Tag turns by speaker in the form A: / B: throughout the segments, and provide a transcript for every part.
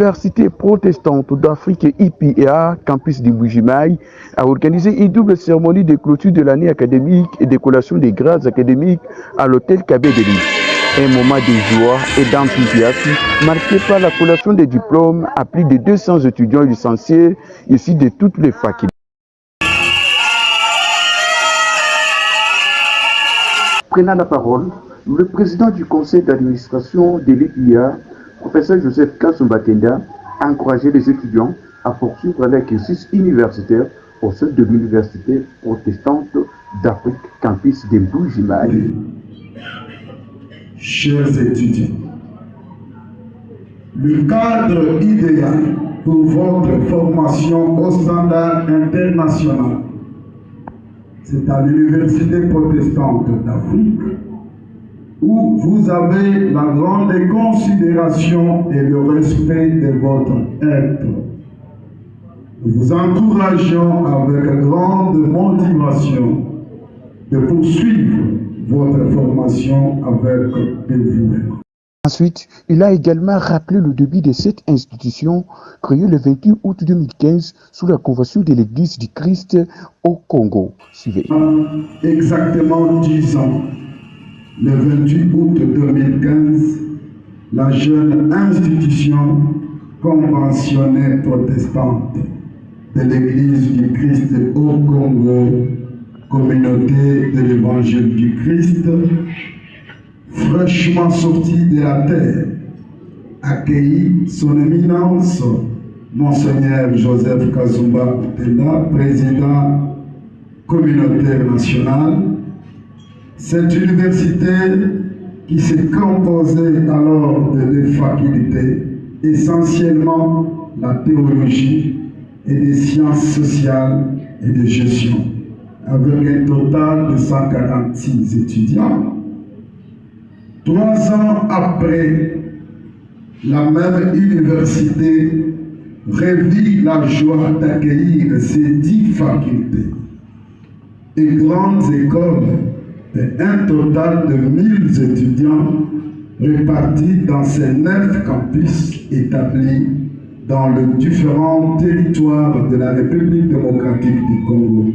A: l'Université protestante d'Afrique IPA, campus de Bujimaï, a organisé une double cérémonie de clôture de l'année académique et de collation des grades académiques à l'hôtel Kabedeli. Un moment de joie et d'enthousiasme marqué par la collation des diplômes à plus de 200 étudiants licenciés ici de toutes les facultés. Prenant la parole, le président du conseil d'administration de l'IPIA, professeur Joseph Kasumbatenda, a encouragé les étudiants à poursuivre leur cursus universitaire au sein de l'Université protestante d'Afrique, campus de Bujimaï.
B: Chers étudiants, le cadre idéal pour votre formation au standard international, c'est à l'Université protestante d'Afrique, où vous avez la grande considération et le respect de votre être. Nous vous encourageons avec grande motivation de poursuivre votre formation avec dévouement.
A: Ensuite, il a également rappelé le début de cette institution créée le 28 août 2015 sous la convention de l'Église du Christ au Congo. Suivez.
B: Exactement 10 ans, le 28 août 2015, la jeune institution conventionnelle protestante de l'Église du Christ au Congo, communauté de l'Évangile du Christ, fraîchement sortie de la terre, accueillit son éminence, Monseigneur Joseph Kasumbatenda, président communautaire national. Cette université qui s'est composée alors de deux facultés, essentiellement la théologie et des sciences sociales et de gestion, avec un total de 146 étudiants. 3 ans après, la même université revit la joie d'accueillir ces 10 facultés et grandes écoles et un total de 1000 étudiants répartis dans ces 9 campus établis dans les différents territoires de la République démocratique du Congo.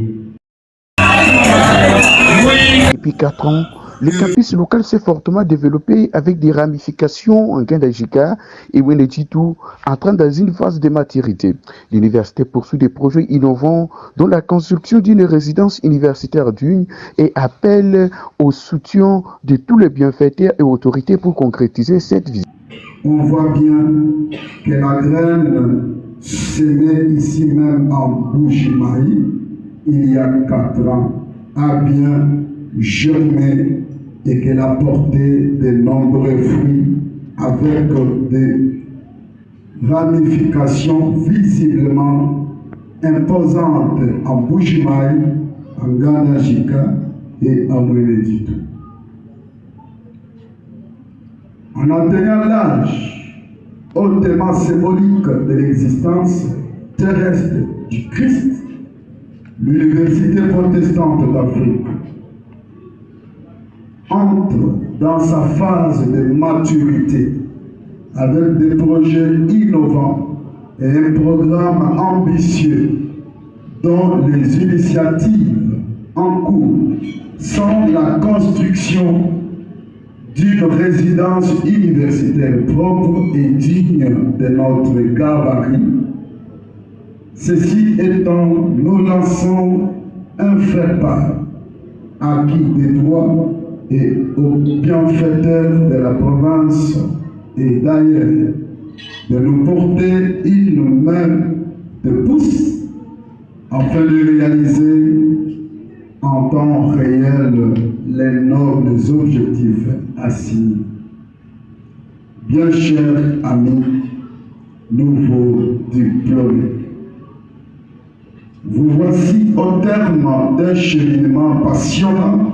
A: Depuis 4 ans, le campus local s'est fortement développé avec des ramifications en Gandajika et Wenetitou, entrant dans une phase de maturité. L'université poursuit des projets innovants, dont la construction d'une résidence universitaire digne, et appelle au soutien de tous les bienfaiteurs et autorités pour concrétiser cette vision.
B: On voit bien que la graine semée ici même en Bujimaï, il y a 4 ans, a bien germé et qu'elle a porté de nombreux fruits avec des ramifications visiblement imposantes en Bujimaï, en Gandajika et en Weneditu. En atteignant l'âge hautement symbolique de l'existence terrestre du Christ, l'Université protestante d'Afrique entre dans sa phase de maturité avec des projets innovants et un programme ambitieux dont les initiatives en cours sont la construction d'une résidence universitaire propre et digne de notre gabarit. Ceci étant, nous lançons un fait-part acquis des droits et aux bienfaiteurs de la province et d'ailleurs, de nous porter une main de pouce afin de réaliser en temps réel les nobles objectifs assignés. Bien chers amis, nouveaux diplômés, vous voici au terme d'un cheminement passionnant